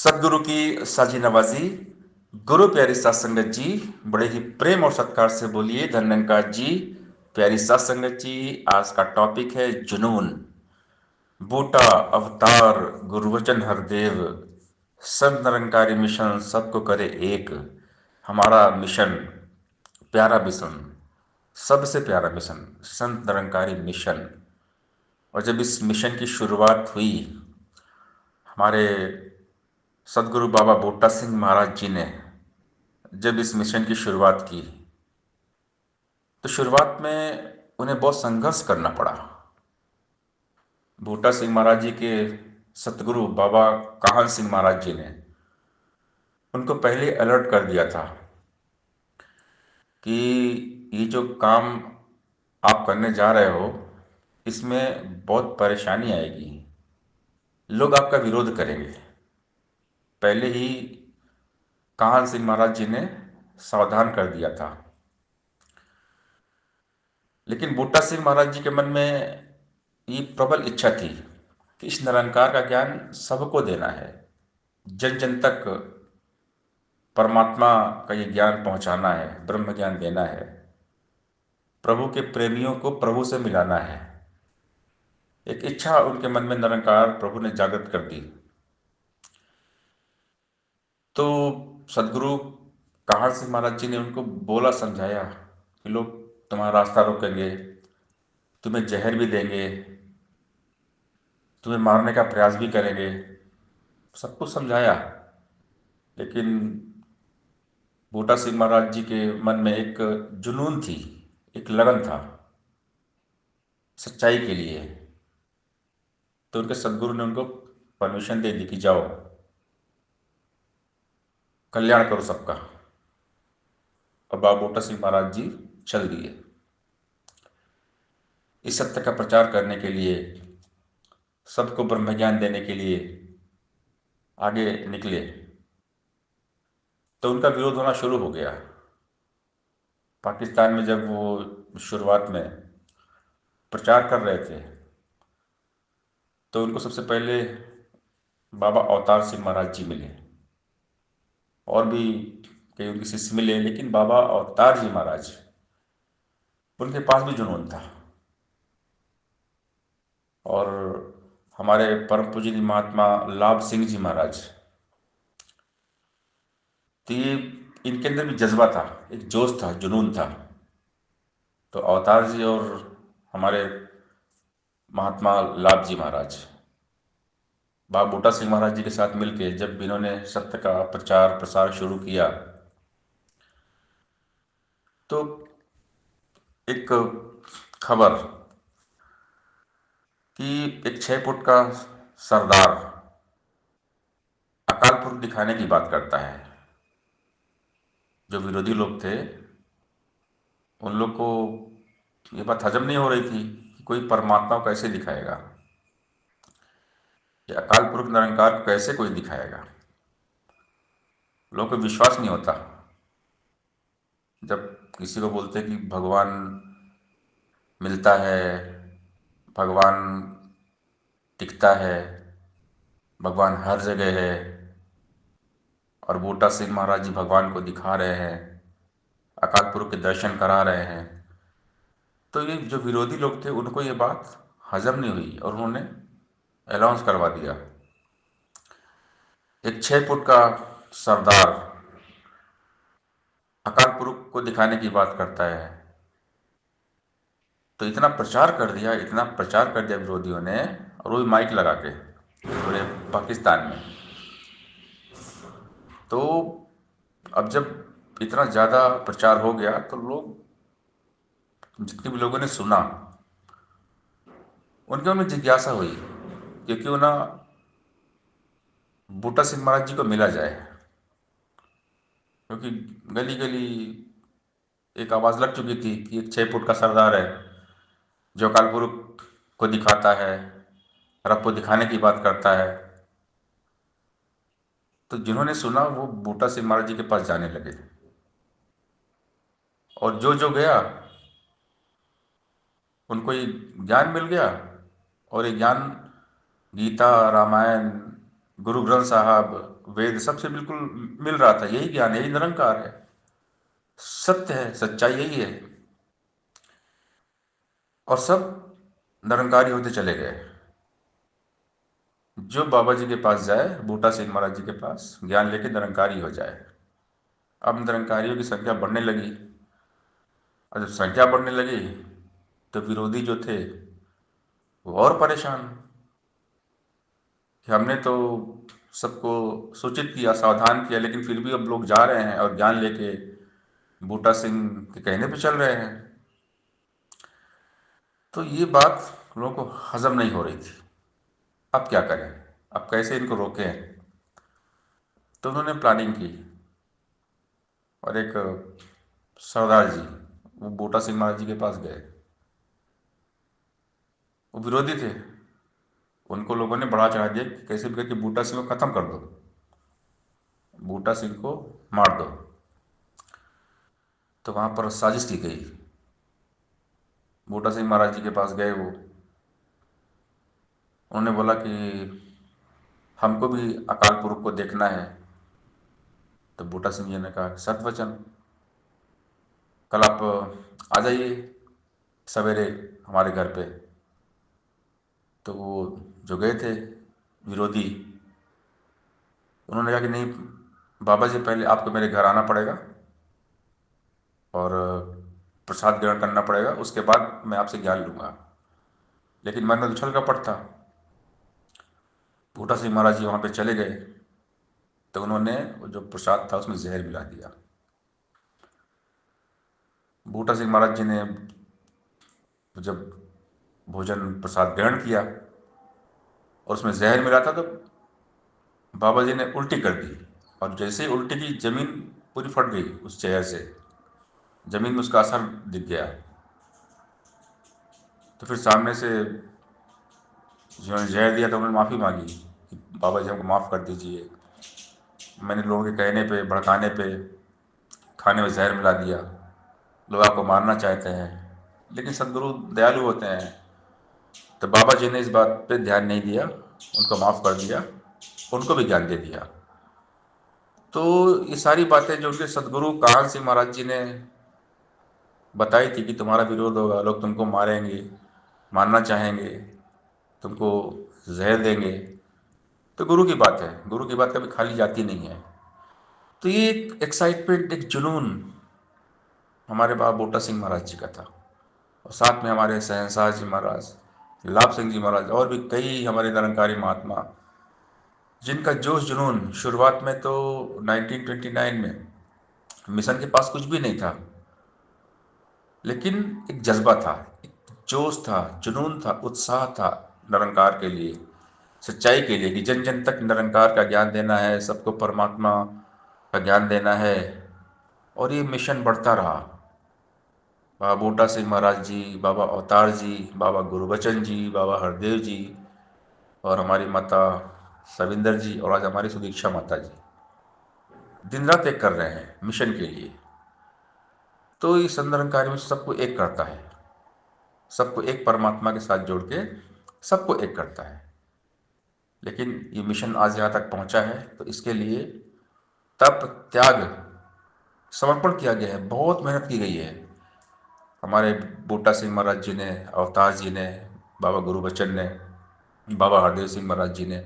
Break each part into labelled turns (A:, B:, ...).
A: सदगुरु की साजी नवाजी। गुरु प्यारी सात संगत जी, बड़े ही प्रेम और सत्कार से बोलिए धन निरंकार जी। प्यारी सात संगत जी, आज का टॉपिक है जुनून। बूटा अवतार गुरुवचन हरदेव, संत निरंकारी मिशन सबको करे एक। हमारा मिशन, प्यारा मिशन, सबसे प्यारा मिशन, संत निरंकारी मिशन। और जब इस मिशन की शुरुआत हुई, हमारे सदगुरु बाबा बूटा सिंह महाराज जी ने जब इस मिशन की शुरुआत की, तो शुरुआत में उन्हें बहुत संघर्ष करना पड़ा। बूटा सिंह महाराज जी के सतगुरु बाबा काहन सिंह महाराज जी ने उनको पहले अलर्ट कर दिया था कि ये जो काम आप करने जा रहे हो, इसमें बहुत परेशानी आएगी, लोग आपका विरोध करेंगे। पहले ही काहन सिंह महाराज जी ने सावधान कर दिया था। लेकिन बूटा सिंह महाराज जी के मन में ये प्रबल इच्छा थी कि इस निरंकार का ज्ञान सबको देना है, जन जन तक परमात्मा का ये ज्ञान पहुंचाना है, ब्रह्म ज्ञान देना है, प्रभु के प्रेमियों को प्रभु से मिलाना है। एक इच्छा उनके मन में निरंकार प्रभु ने जागृत कर दी। तो सदगुरु काहन सिंह महाराज जी ने उनको बोला, समझाया कि लोग तुम्हारा रास्ता रोकेंगे, तुम्हें जहर भी देंगे, तुम्हें मारने का प्रयास भी करेंगे, सब कुछ समझाया। लेकिन बूटा सिंह महाराज जी के मन में एक जुनून थी, एक लगन था सच्चाई के लिए। तो उनके सदगुरु ने उनको परमिशन दे दी कि जाओ, कल्याण करो सबका। और बाबा बूटा सिंह महाराज जी चल दिए इस सत्य का प्रचार करने के लिए, सबको ब्रह्म ज्ञान देने के लिए आगे निकले। तो उनका विरोध होना शुरू हो गया। पाकिस्तान में जब वो शुरुआत में प्रचार कर रहे थे, तो उनको सबसे पहले बाबा अवतार सिंह महाराज जी मिले, और भी कई उनके शिष्य मिले, लेकिन बाबा अवतार जी महाराज, उनके पास भी जुनून था। और हमारे परम पूजनीय महात्मा लाभ सिंह जी महाराज, तो ये इनके अंदर भी जज्बा था, एक जोश था, जुनून था। तो अवतार जी और हमारे महात्मा लाभ जी महाराज बाबा बूटा सिंह महाराज जी के साथ मिलकर जब इन्होंने सत्य का प्रचार प्रसार शुरू किया, तो एक खबर कि एक 6 फुट का सरदार अकाल पुरख दिखाने की बात करता है। जो विरोधी लोग थे, उन लोग को ये बात हजम नहीं हो रही थी कि कोई परमात्मा को कैसे दिखाएगा, ये अकाल पुरख निरंकार को कैसे कोई दिखाएगा। लोगों को विश्वास नहीं होता जब किसी को बोलते कि भगवान मिलता है, भगवान टिकता है, भगवान हर जगह है, और बूटा सिंह महाराज जी भगवान को दिखा रहे हैं, अकाल पुरुष के दर्शन करा रहे हैं। तो ये जो विरोधी लोग थे, उनको ये बात हजम नहीं हुई और उन्होंने अनाउंस करवा दिया, एक 6 फुट का सरदार अकाल पुरुष को दिखाने की बात करता है। तो इतना प्रचार कर दिया, इतना प्रचार कर दिया विरोधियों ने, और वो भी माइक लगा के पूरे पाकिस्तान में। तो अब जब इतना ज़्यादा प्रचार हो गया, तो लोग, जितने भी लोगों ने सुना, उनके मन में जिज्ञासा हुई कि क्यों ना बूटा सिंह महाराज जी को मिला जाए। क्योंकि गली गली एक आवाज़ लग चुकी थी कि एक 6 फुट का सरदार है जो अकाल पुरख को दिखाता है, रब को दिखाने की बात करता है। तो जिन्होंने सुना वो बूटा सिंह महाराज जी के पास जाने लगे, और जो जो गया उनको ये ज्ञान मिल गया। और ये ज्ञान गीता, रामायण, गुरु ग्रंथ साहब, वेद सबसे बिल्कुल मिल रहा था। यही ज्ञान, यही निरंकार है, सत्य है, सच्चाई यही है। और सब निरंकारी होते चले गए। जो बाबा जी के पास जाए, बूटा सिंह महाराज जी के पास ज्ञान लेके निरंकारी हो जाए। अब निरंकारियों की संख्या बढ़ने लगी, और जब संख्या बढ़ने लगी तो विरोधी जो थे वो और परेशान कि हमने तो सबको सूचित किया, सावधान किया, लेकिन फिर भी अब लोग जा रहे हैं और ज्ञान लेके बूटा सिंह के कहने पे चल रहे हैं। तो ये बात लोगों को हजम नहीं हो रही थी। अब क्या करें, अब कैसे इनको रोकें? तो उन्होंने प्लानिंग की, और एक सरदार जी वो बूटा सिंह महाराज जी के पास गए। वो विरोधी थे, उनको लोगों ने बढ़ा चढ़ा दिया कि कैसे भी करके बूटा सिंह को खत्म कर दो, बूटा सिंह को मार दो। तो वहां पर साजिश की गई। बूटा सिंह महाराज जी के पास गए वो, उन्होंने बोला कि हमको भी अकाल पुरुष को देखना है। तो बूटा सिंह जी ने कहा कि सत वचन, कल आप आ जाइए सवेरे हमारे घर पे। तो वो जो गए थे विरोधी, उन्होंने कहा कि नहीं बाबा जी, पहले आपको मेरे घर आना पड़ेगा और प्रसाद ग्रहण करना पड़ेगा, उसके बाद मैं आपसे ज्ञान लूंगा। लेकिन मन में तो उछल कपट था। बूटा सिंह महाराज जी वहाँ पे चले गए, तो उन्होंने वो जो प्रसाद था उसमें जहर मिला दिया। बूटा सिंह महाराज जी ने जब भोजन प्रसाद ग्रहण किया और उसमें जहर मिला था, तो बाबा जी ने उल्टी कर दी। और जैसे ही उल्टी की, जमीन पूरी फट गई उस जहर से, जमीन में उसका असर दिख गया। तो फिर सामने से जिन्होंने जहर दिया था उन्होंने माफ़ी मांगी कि बाबा जी हमको माफ़ कर दीजिए, मैंने लोगों के कहने पे, भड़काने पे खाने में जहर मिला दिया, लोग आपको मारना चाहते हैं। लेकिन सदगुरु दयालु होते हैं, तो बाबा जी ने इस बात पे ध्यान नहीं दिया, उनको माफ़ कर दिया, उनको भी ज्ञान दे दिया। तो ये सारी बातें जो उनके सदगुरु काहन सिंह महाराज जी ने बताई थी कि तुम्हारा विरोध होगा, लोग तुमको मारेंगे, मारना चाहेंगे, तुमको जहर देंगे, तो गुरु की बात है, गुरु की बात कभी खाली जाती नहीं है। तो ये एक एक्साइटमेंट, एक जुनून हमारे बाबा बूटा सिंह महाराज जी का था। और साथ में हमारे शहंशाह जी महाराज, लाभ सिंह जी महाराज, और भी कई हमारे निरंकारी महात्मा, जिनका जोश जुनून शुरुआत में तो 1929 में मिशन के पास कुछ भी नहीं था, लेकिन एक जज्बा था, एक जोश था, जुनून था, उत्साह था निरंकार के लिए, सच्चाई के लिए, कि जन जन तक निरंकार का ज्ञान देना है, सबको परमात्मा का ज्ञान देना है। और ये मिशन बढ़ता रहा। बाबा बूटा सिंह महाराज जी, बाबा अवतार जी, बाबा गुरुबचन जी, बाबा हरदेव जी, और हमारी माता सविंदर जी, और आज हमारी सुदीक्षा माता जी दिन रात एक कर रहे हैं मिशन के लिए। तो इस निरंकारी में सबको एक करता है, सबको एक परमात्मा के साथ जोड़ के सबको एक करता है। लेकिन ये मिशन आज यहाँ तक पहुँचा है, तो इसके लिए तप, त्याग, समर्पण किया गया है, बहुत मेहनत की गई है। हमारे बूटा सिंह महाराज जी ने, अवतार जी ने, बाबा गुरुबचन ने, बाबा हरदेव सिंह महाराज जी ने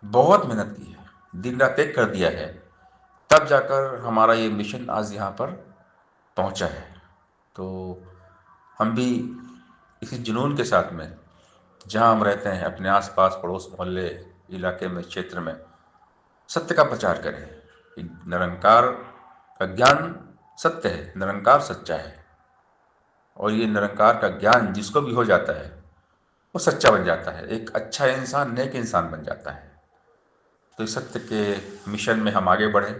A: बहुत मेहनत की है, दिन रात एक कर दिया है, तब जाकर हमारा ये मिशन आज यहाँ पर पहुँचा है। तो हम भी इसी जुनून के साथ में, जहाँ हम रहते हैं, अपने आसपास पड़ोस मोहल्ले इलाके में, क्षेत्र में, सत्य का प्रचार करें कि निरंकार का ज्ञान सत्य है, निरंकार सच्चा है। और ये निरंकार का ज्ञान जिसको भी हो जाता है वो सच्चा बन जाता है, एक अच्छा इंसान, नेक इंसान बन जाता है। तो इस सत्य के मिशन में हम आगे बढ़ें,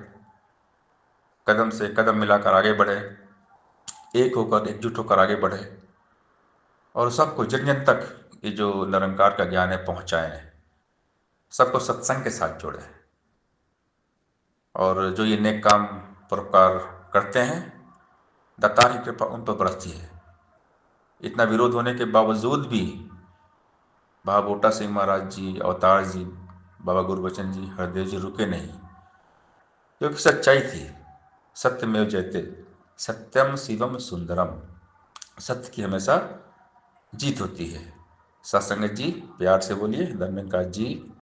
A: कदम से कदम मिलाकर आगे बढ़ें, एक होकर, एकजुट होकर आगे बढ़ें, और सबको जन जन तक ये जो निरंकार का ज्ञान है पहुँचाएं, सबको सत्संग के साथ जोड़ें। और जो ये नेक काम परोपकार करते हैं, दातार की कृपा उन पर बरसती है। इतना विरोध होने के बावजूद भी बाबा बूटा सिंह महाराज जी, अवतार जी, बाबा गुरुबचन जी, हरदेव जी रुके नहीं। क्योंकि सच्चाई थी। सत्यमेव जयते, सत्यम शिवम सुंदरम। सत्य की हमेशा जीत होती है। सत्संगत जी प्यार से बोलिए, धन्यंकार जी।